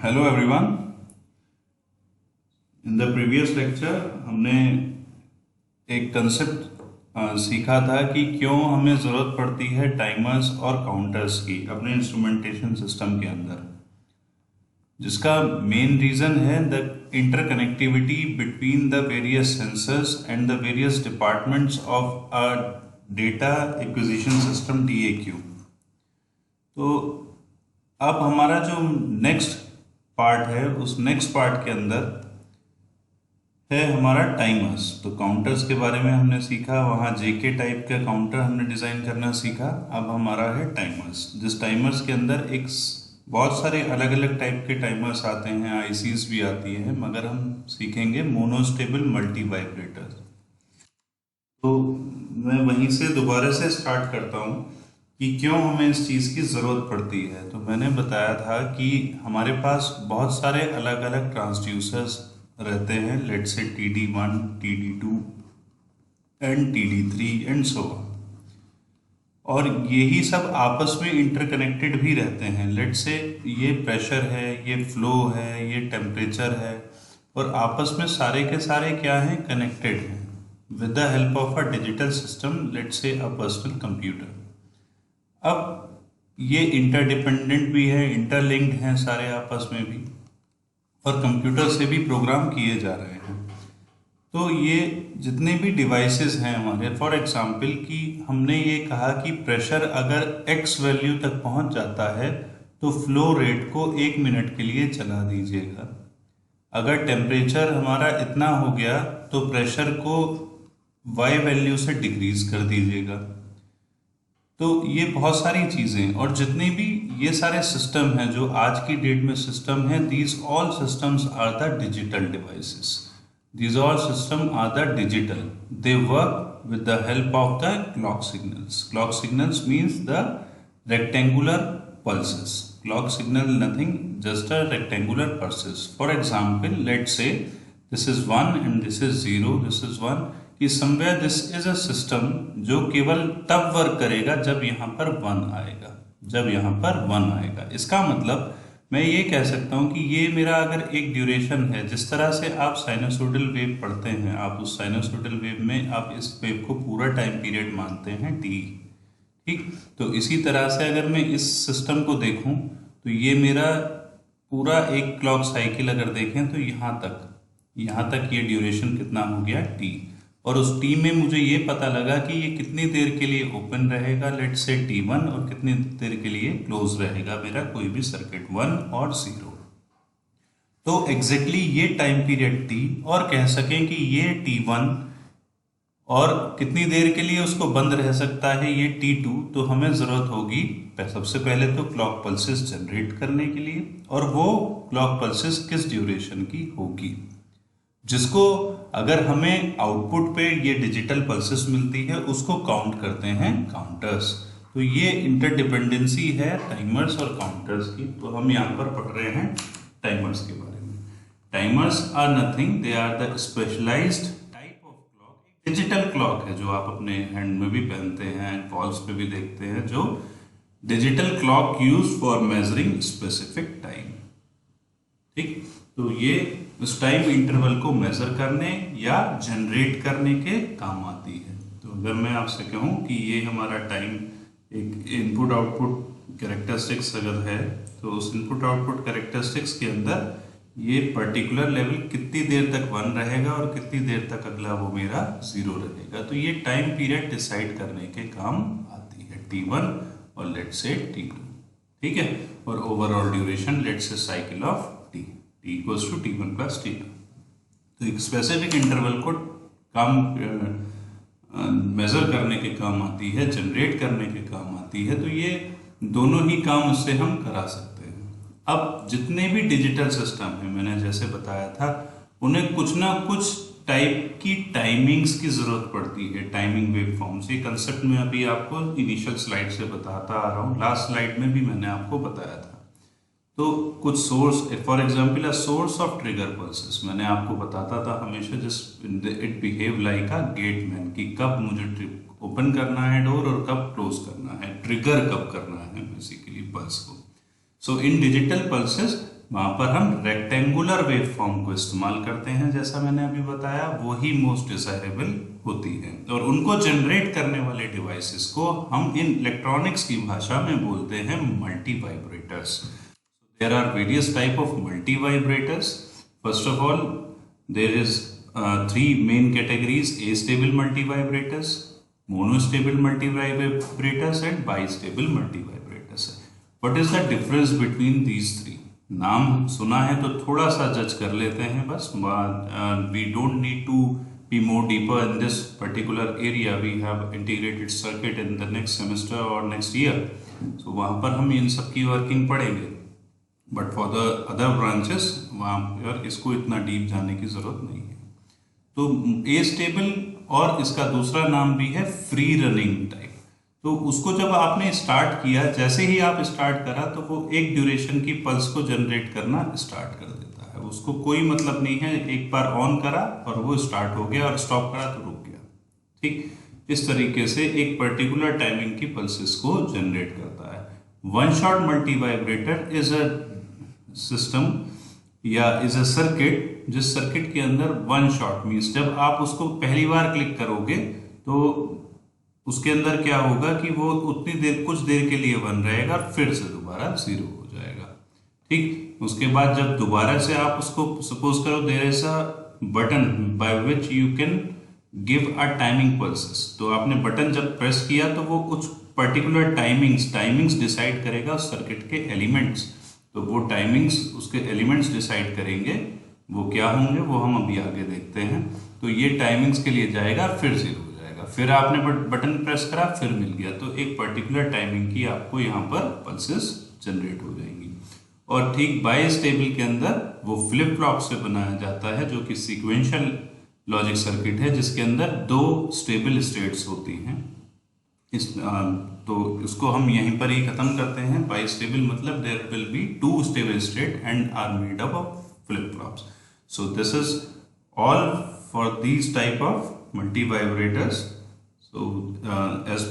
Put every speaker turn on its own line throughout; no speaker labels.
Hello everyone. In the previous lecture हमने एक concept सीखा था कि क्यों हमें ज़रूरत पड़ती है टाइमर्स और काउंटर्स की अपने इंस्ट्रूमेंटेशन सिस्टम के अंदर, जिसका मेन रीज़न है the interconnectivity between the various sensors and the various departments of a data acquisition system DAQ। तो अब हमारा जो नेक्स्ट पार्ट है, उस नेक्स्ट पार्ट के अंदर है हमारा टाइमर्स। तो काउंटर्स के बारे में हमने सीखा, वहाँ JK टाइप का काउंटर हमने डिज़ाइन करना सीखा। अब हमारा है टाइमर्स, जिस टाइमर्स के अंदर बहुत सारे अलग अलग टाइप के टाइमर्स आते हैं, ICs भी आती हैं, मगर हम सीखेंगे मोनोस्टेबल मल्टी वाइब्रेटर। तो मैं वहीं से दोबारा से स्टार्ट करता हूँ कि क्यों हमें इस चीज़ की ज़रूरत पड़ती है। तो मैंने बताया था कि हमारे पास बहुत सारे अलग अलग ट्रांसड्यूसर्स रहते हैं, let's say TD1, TD2 and TD3 and so on, और यही सब आपस में इंटरकनेक्टेड भी रहते हैं। लेट्स से ये प्रेशर है, ये फ्लो है, ये टेम्परेचर है, और आपस में सारे के सारे क्या हैं, कनेक्टेड हैं with the help of a digital system, let's say a personal computer. अब ये इंटरडिपेंडेंट भी है, इंटरलिंक्ड हैं सारे आपस में भी, और कंप्यूटर से भी प्रोग्राम किए जा रहे हैं। तो ये जितने भी डिवाइसेस हैं हमारे, फॉर एग्जांपल कि हमने ये कहा कि प्रेशर अगर x वैल्यू तक पहुंच जाता है तो फ्लो रेट को 1 मिनट के लिए चला दीजिएगा। अगर टेम्परेचर हमारा इतना हो गया तो प्रेशर को y वैल्यू से डिक्रीज कर दीजिएगा। तो ये बहुत सारी चीज़ें, और जितने भी ये सारे सिस्टम हैं जो आज की डेट में सिस्टम हैं, these all systems are the digital devices. These all systems are the digital. They work with the help of the clock signals. Clock signals means the rectangular pulses. Clock signal nothing, just a rectangular pulses. For example, let's say this is 1 and this is 0, this is 1. कि somewhere this is a system जो केवल तब work करेगा जब यहाँ पर 1 आएगा, जब यहाँ पर 1 आएगा। इसका मतलब मैं ये कह सकता हूँ कि ये मेरा अगर एक ड्यूरेशन है, जिस तरह से आप साइनसोइडल वेव पढ़ते हैं, आप उस साइनसोइडल वेव में आप इस वेव को पूरा टाइम पीरियड मानते हैं T, ठीक। तो इसी तरह से अगर मैं इस सिस्टम को देखूं तो ये मेरा पूरा एक क्लॉक साइकिल अगर देखें तो यहाँ तक ये ड्यूरेशन कितना हो गया T, और उस T में मुझे ये पता लगा कि ये कितनी देर के लिए ओपन रहेगा, लेट्स से T1, और कितनी देर के लिए क्लोज रहेगा मेरा कोई भी सर्किट 1 और 0। तो एग्जैक्टली ये टाइम पीरियड T, और कह सकें कि ये T1, और कितनी देर के लिए उसको बंद रह सकता है ये T2। तो हमें ज़रूरत होगी सबसे पहले तो क्लॉक पल्सेस जनरेट करने के लिए, और वो क्लॉक पल्सेस किस ड्यूरेशन की होगी, जिसको अगर हमें आउटपुट पे ये डिजिटल पल्सेस मिलती है उसको काउंट करते हैं काउंटर्स। तो ये इंटरडिपेंडेंसी है टाइमर्स और काउंटर्स की। तो हम यहाँ पर पढ़ रहे हैं टाइमर्स के बारे में। Timers are nothing, they are the specialized type of clock. एक डिजिटल क्लॉक है जो आप अपने हैंड में भी पहनते हैं, वॉल्स पे भी देखते हैं, जो digital clock use for measuring specific time, ठीक। तो ये उस टाइम इंटरवल को मेजर करने या जनरेट करने के काम आती है। तो अगर मैं आपसे कहूँ कि ये हमारा टाइम एक इनपुट आउटपुट कैरेक्टरिस्टिक्स अगर है, तो उस इनपुट आउटपुट कैरेक्टरिस्टिक्स के अंदर ये पर्टिकुलर लेवल कितनी देर तक 1 रहेगा और कितनी देर तक अगला वो मेरा 0 रहेगा। तो ये टाइम पीरियड डिसाइड करने के काम आती है, T1 और लेट्स से T2, ठीक है। और ओवरऑल ड्यूरेशन लेट्स से cycle of T equals to T1 plus T2। तो एक स्पेसिफिक इंटरवल को काम मेजर करने के काम आती है, जनरेट करने के काम आती है। तो ये दोनों ही काम उससे हम करा सकते हैं। अब जितने भी डिजिटल सिस्टम हैं, मैंने जैसे बताया था, उन्हें कुछ ना कुछ टाइप की टाइमिंग्स की जरूरत पड़ती है, टाइमिंग वेव फॉर्म्स। ये कंसेप्ट में अभी आपको इनिशियल स्लाइड से बताता आ रहा हूँ, लास्ट स्लाइड में भी मैंने आपको बताया था। तो कुछ source, for example a source of trigger pulses, मैंने आपको बताता था हमेशा जिस it behave like a gate man, कि कब मुझे ओपन करना है डोर और कब क्लोज करना है, ट्रिगर कब करना है बेसिकली पल्स को। सो इन डिजिटल पल्सेस वहां पर हम रेक्टेंगुलर वेवफॉर्म को इस्तेमाल करते हैं, जैसा मैंने अभी बताया, वो ही मोस्ट डिजायरेबल होती है। और उनको जनरेट करने वाले डिवाइसेस को हम इन इलेक्ट्रॉनिक्स की भाषा में बोलते हैं multi vibrators. There are various type of multi vibrators. First of all, there is three main categories: astable multi vibrators, monostable multi vibrators, and bistable multi vibrators. What is the difference between these three? नाम सुना है तो थोड़ा सा जज कर लेते हैं बस. We don't need to be more deeper in this particular area. We have integrated circuit in the next semester or next year. So वहाँ पर हम इन सब की वर्किंग पढ़ेंगे. But for the other branches वहाँ पर इसको इतना डीप जाने की ज़रूरत नहीं है. तो ए स्टेबल और इसका दूसरा नाम भी है फ्री रनिंग टाइप. तो उसको जब आपने स्टार्ट किया, जैसे ही आप स्टार्ट करा तो वो एक ड्यूरेशन की पल्स को जनरेट करना स्टार्ट कर देता है. उसको कोई मतलब नहीं है, एक बार ऑन करा और वो स्टार्ट हो गया और स्टॉप करा तो रुक गया. ठीक इस तरीके से एक पर्टिकुलर टाइमिंग की पल्सेस को जनरेट करता है. One shot multi vibrator is a system या इज अ सर्किट, जिस सर्किट के अंदर वन शॉट मीन्स जब आप उसको पहली बार क्लिक करोगे तो उसके अंदर क्या होगा कि वो उतनी देर, कुछ देर के लिए वन रहेगा, फिर से दोबारा जीरो हो जाएगा. ठीक, उसके बाद जब दोबारा से आप उसको सपोज करो there is a button by which you can give a timing pulses. तो आपने बटन जब प्रेस किया तो वो कुछ पर्टिकुलर टाइमिंग्स डिसाइड करेगा उस सर्किट के एलिमेंट्स. तो वो टाइमिंग्स उसके एलिमेंट्स डिसाइड करेंगे, वो क्या होंगे वो हम अभी आगे देखते हैं. तो ये टाइमिंग्स के लिए जाएगा, फिर जीरो हो जाएगा, फिर आपने बटन प्रेस करा, फिर मिल गया. तो एक पर्टिकुलर टाइमिंग की आपको यहाँ पर पल्सेस जनरेट हो जाएंगी. और ठीक बाई स्टेबल के अंदर वो फ्लिप फ्लॉप से बनाया जाता है, जो कि सीक्वेंशियल लॉजिक सर्किट है, जिसके अंदर दो स्टेबल स्टेट्स होती हैं. तो इसको हम यहीं पर ही खत्म करते हैं. बाई स्टेबल मतलब there will be two stable state and are made up of flip flops. So this is all for these type of multivibrators. So as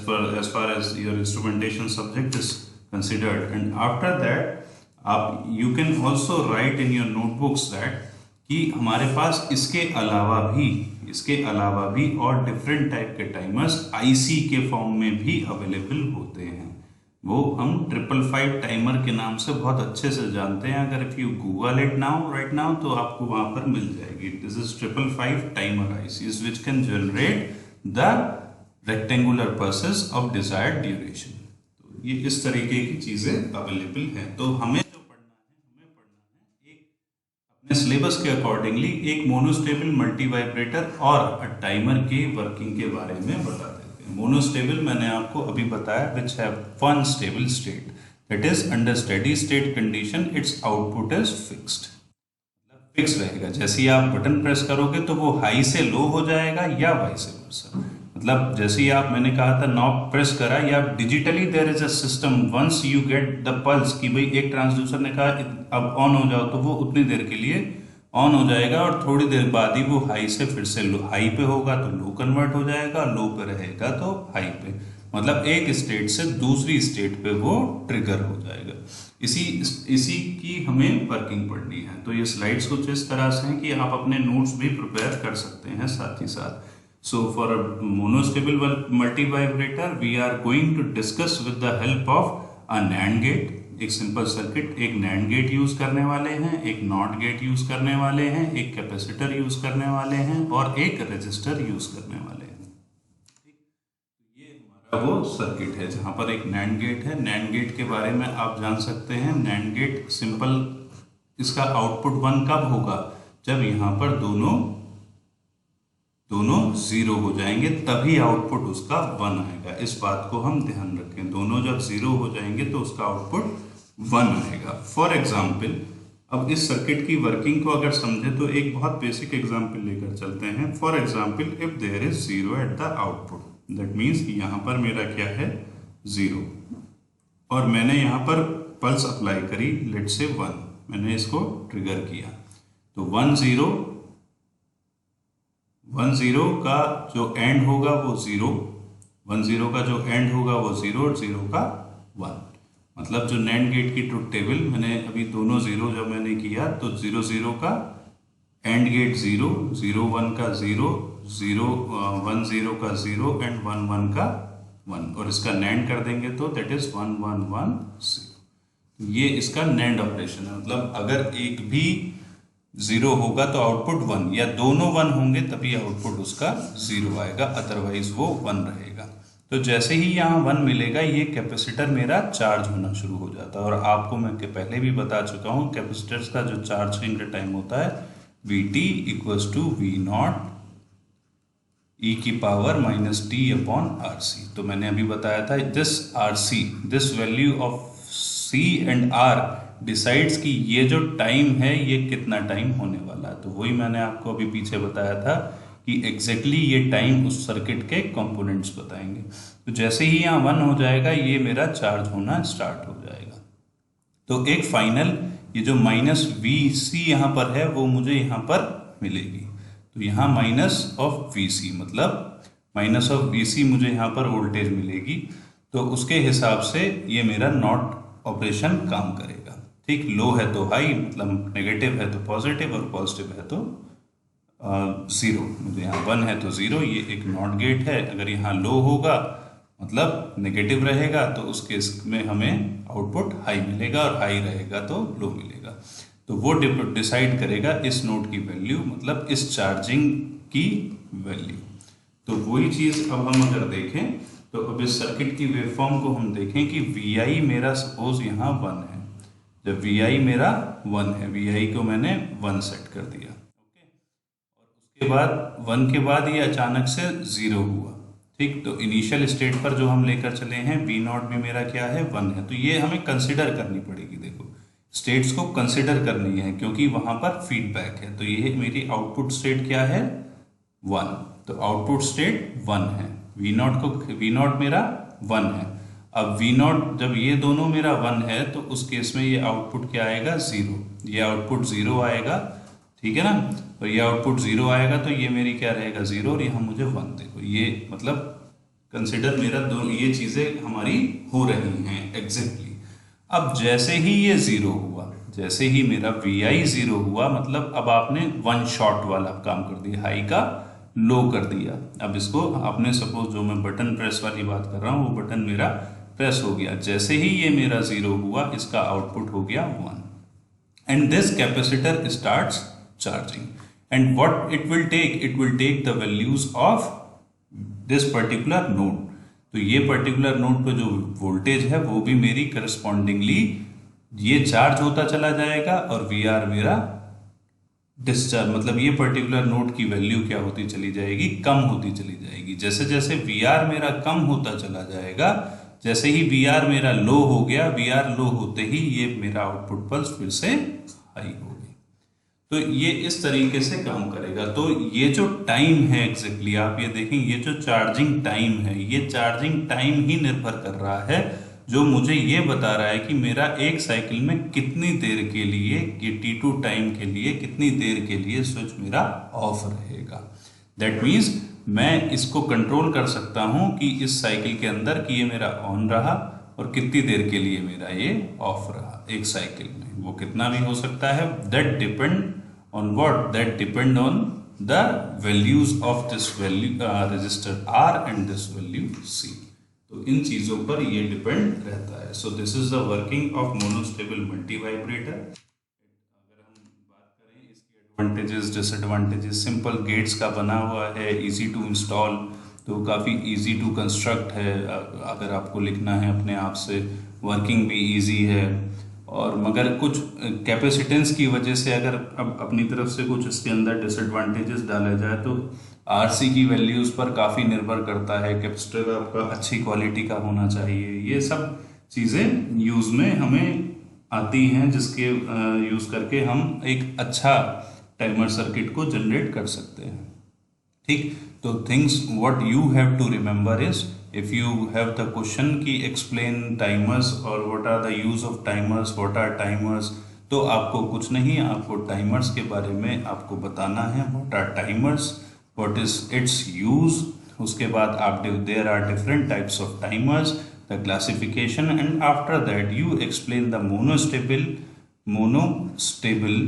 far as your instrumentation subject is considered, and after that you can also write in your notebooks that कि हमारे पास इसके अलावा भी और different type के timers IC के form में भी अवेलेबल होते हैं. वो हम 555 टाइमर के नाम से बहुत अच्छे से जानते हैं. अगर if you Google it right now तो आपको वहां पर मिल जाएगी. This is 555 timer ICs which can generate the rectangular pulses of desired duration. तो ये इस तरीके की चीजें अवेलेबल हैं. तो हमें सिलेबस के अकॉर्डिंगली एक मोनोस्टेबल मल्टी वाइब्रेटर और टाइमर के वर्किंग के बारे में बता देते हैं. मोनोस्टेबल मैंने आपको अभी बताया, which have one stable state, that is under steady state condition it's output is fixed. Fix रहेगा. जैसे ही आप बटन प्रेस करोगे तो वो हाई से लो हो जाएगा या वाइस वर्सा. मतलब जैसे ही आप, मैंने कहा था नॉब प्रेस करा या digitally there is a system, once you get the pulse कि भाई एक ट्रांसड्यूसर ने कहा अब ऑन हो जाओ, तो वो उतनी देर के लिए ऑन हो जाएगा और थोड़ी देर बाद ही वो हाई से फिर से लो, हाई पे होगा तो लो कन्वर्ट हो जाएगा, लो पे रहेगा तो हाई पे. मतलब एक स्टेट से दूसरी स्टेट पे वो ट्रिगर हो जाएगा. इसी की हमें वर्किंग पढ़नी है. तो ये स्लाइड्स कुछ इस तरह से हैं कि आप अपने नोट्स भी प्रिपेयर कर सकते हैं साथ ही साथ. So for a monostable multivibrator, we are going to discuss with the help of a NAND gate. एक सिंपल सर्किट, एक NAND गेट यूज करने वाले हैं, एक नॉट गेट यूज करने वाले हैं, एक कैपेसिटर यूज करने वाले हैं और एक रजिस्टर यूज करने वाले हैं. ये हमारा वो सर्किट है जहां पर एक NAND गेट है. NAND गेट के बारे में आप जान सकते हैं. NAND गेट सिंपल, इसका आउटपुट 1 कब होगा? जब यहाँ पर दोनों जीरो हो जाएंगे, तभी आउटपुट उसका 1 आएगा. इस बात को हम ध्यान रखें. दोनों जब जीरो हो जाएंगे तो उसका आउटपुट 1 आएगा. फॉर एग्जाम्पल, अब इस सर्किट की वर्किंग को अगर समझे तो एक बहुत बेसिक एग्जाम्पल लेकर चलते हैं. For example, if there is zero at the output, that means यहाँ पर मेरा क्या है, जीरो, और मैंने यहाँ पर पल्स अप्लाई करी, लेट्स से 1, मैंने इसको ट्रिगर किया. तो 1 0 का जो एंड होगा वो 0, 1 0 का जो एंड होगा वो 0 और 0 का 1. मतलब जो नैंड गेट की ट्रुथ टेबल मैंने अभी दोनों जीरो जब मैंने किया तो 0 0 का एंड गेट 0, 0 1 का 0, 0 1 0 का 0 एंड 1 1 का 1, और इसका नैंड कर देंगे तो दैट इज 1 1 1 0। ये इसका नैंड ऑपरेशन है। मतलब अगर एक भी 0 होगा तो आउटपुट 1, या दोनों 1 होंगे तभी आउटपुट उसका 0 आएगा, अदरवाइज वो 1 रहेगा। तो जैसे ही यहाँ 1 मिलेगा ये कैपेसिटर मेरा चार्ज होना शुरू हो जाता है। और आपको मैं पहले भी बता चुका हूँ कैपेसिटर्स का जो चार्जिंग का टाइम होता है Vt equals to V naught e की power minus t upon R C. तो मैंने अभी बताया था this R C, this value of C and R decides कि ये जो टाइम है ये कितना टाइम होने वाला है। तो वही मैंने आपको अभी पीछे बताया था कि एग्जैक्टली ये टाइम उस सर्किट के कंपोनेंट्स बताएंगे। तो जैसे ही यहाँ 1 हो जाएगा ये मेरा चार्ज होना स्टार्ट हो जाएगा। तो एक फाइनल ये जो माइनस वी सी यहाँ पर है वो मुझे यहाँ पर मिलेगी। तो यहाँ माइनस ऑफ वी सी, मतलब माइनस ऑफ वी सी मुझे यहाँ पर वोल्टेज मिलेगी। तो उसके हिसाब से ये मेरा नॉट ऑपरेशन काम करेगा। ठीक, लो है तो हाई, मतलब नेगेटिव है तो पॉजिटिव, और पॉजिटिव है तो ज़ीरो। मुझे यहाँ 1 है तो 0, ये एक नॉट गेट है। अगर यहाँ लो होगा मतलब नेगेटिव रहेगा तो उस केस में हमें आउटपुट हाई मिलेगा, और हाई रहेगा तो लो मिलेगा। तो वो डिसाइड करेगा इस नोड की वैल्यू, मतलब इस चार्जिंग की वैल्यू। तो वही चीज़ अब हम अगर देखें तो अब इस सर्किट की वेवफॉर्म को हम देखें कि Vi मेरा सपोज यहाँ 1 है। जब Vi मेरा 1 है, Vi को मैंने 1 सेट कर दिया, ओके, और उसके बाद 1 के बाद ये अचानक से 0 हुआ। ठीक, तो इनिशियल स्टेट पर जो हम लेकर चले हैं वी नॉट भी मेरा क्या है 1 है। तो ये हमें कंसिडर करनी पड़ेगी। देखो स्टेट्स को कंसिडर करनी है क्योंकि वहां पर फीडबैक है। तो ये मेरी आउटपुट स्टेट क्या है 1, तो आउटपुट स्टेट 1 है। वी नॉट मेरा 1 है। अब वी नॉट जब ये दोनों मेरा 1 है तो उस केस में ये आउटपुट क्या आएगा 0, ये आउटपुट 0 आएगा। ठीक है ना, और ये आउटपुट 0 आएगा तो ये मेरी क्या रहेगा 0, और यहाँ मुझे 1। देखो ये मतलब कंसिडर मेरा दोनों ये चीज़ें हमारी हो रही हैं एग्जैक्टली। अब जैसे ही ये 0 हुआ, जैसे ही मेरा Vi 0 हुआ, मतलब अब आपने 1 शॉट वाला काम कर दिया, हाई का लो कर दिया। अब इसको आपने सपोज जो मैं बटन प्रेस वाली बात कर रहा हूँ वो बटन मेरा प्रेस हो गया। जैसे ही ये मेरा 0 हुआ इसका आउटपुट हो गया 1, and this capacitor starts charging, and what it will take the values of this particular node। तो ये पर्टिकुलर नोड पे जो वोल्टेज है वो भी मेरी करस्पॉन्डिंगली ये चार्ज होता चला जाएगा, और VR मेरा डिस्चार्ज, मतलब ये पर्टिकुलर नोड की वैल्यू क्या होती चली जाएगी, कम होती चली जाएगी। जैसे जैसे VR मेरा कम होता चला जाएगा, जैसे ही VR मेरा लो हो गया, VR लो होते ही ये मेरा आउटपुट पल्स फिर से हाई हो गई। तो ये इस तरीके से काम करेगा। तो ये जो टाइम है एग्जैक्टली आप ये देखें, ये जो चार्जिंग टाइम है, ये चार्जिंग टाइम ही निर्भर कर रहा है जो मुझे ये बता रहा है कि मेरा एक साइकिल में कितनी देर के लिए, ये T2 टाइम के लिए कितनी देर के लिए स्विच मेरा ऑफ रहेगा। दैट मीन्स मैं इसको कंट्रोल कर सकता हूँ कि इस साइकिल के अंदर कि ये मेरा ऑन रहा और कितनी देर के लिए मेरा ये ऑफ रहा एक साइकिल में। वो कितना भी हो सकता है, that depend on what, that depend on the values of this value resistor R and this value C। तो इन चीजों पर ये डिपेंड रहता है। So this is the working of monostable multi vibrator. अगर हम बात करें इसके एडवांटेजेस डिसएडवांटेजेस, सिंपल गेट्स का बना हुआ है, इजी टू इंस्टॉल, तो काफ़ी इजी टू कंस्ट्रक्ट है। अगर आपको लिखना है अपने आप से, वर्किंग भी इजी है। और मगर कुछ कैपेसिटेंस की वजह से अगर अब अपनी तरफ से कुछ इसके अंदर डिसएडवांटेजेस डाला जाए तो आरसी की वैल्यूज़ पर काफ़ी निर्भर करता है। कैपेसिटर आपका अच्छी क्वालिटी का होना चाहिए। ये सब चीज़ें यूज़ में हमें आती हैं जिसके यूज़ करके हम एक अच्छा टाइमर सर्किट को जनरेट कर सकते हैं। ठीक, तो things what you have to remember is, if you have the question कि explain timers और what are the use of timers, what are timers, तो आपको कुछ नहीं, आपको टाइमर्स के बारे में आपको बताना है। what are timers, what is its use, उसके बाद आप there are different types of timers, the classification, and after that you explain the monostable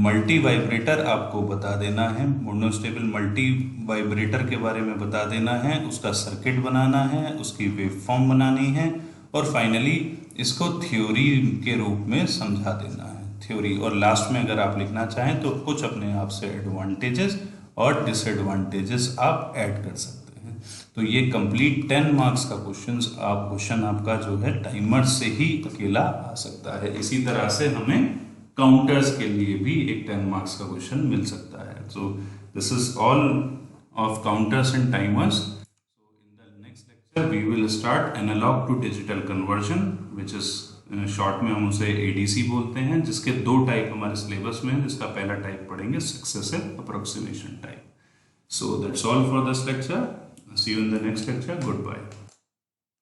multi vibrator आपको बता देना है, मोनोस्टेबल मल्टी वाइब्रेटर के बारे में बता देना है, उसका सर्किट बनाना है, उसकी वेवफॉर्म बनानी है, और फाइनली इसको थ्योरी के रूप में समझा देना है, थ्योरी। और लास्ट में अगर आप लिखना चाहें तो कुछ अपने आप से एडवांटेजेस और डिसएडवांटेजेस आप ऐड कर सकते हैं। तो ये कंप्लीट 10 मार्क्स का क्वेश्चन आपका जो है टाइमर से ही अकेला आ सकता है। इसी तरह से हमें काउंटर्स के लिए भी एक 10 मार्क्स का क्वेश्चन मिल सकता है। So this is all of counters and timers. So in the next lecture we will start analog to digital conversion, which is short में हम उसे एडीसी बोलते हैं, जिसके 2 टाइप हमारे सिलेबस में है। जिसका पहला टाइप पढ़ेंगे successive approximation type. So that's all for this lecture. See you in the next lecture. Goodbye.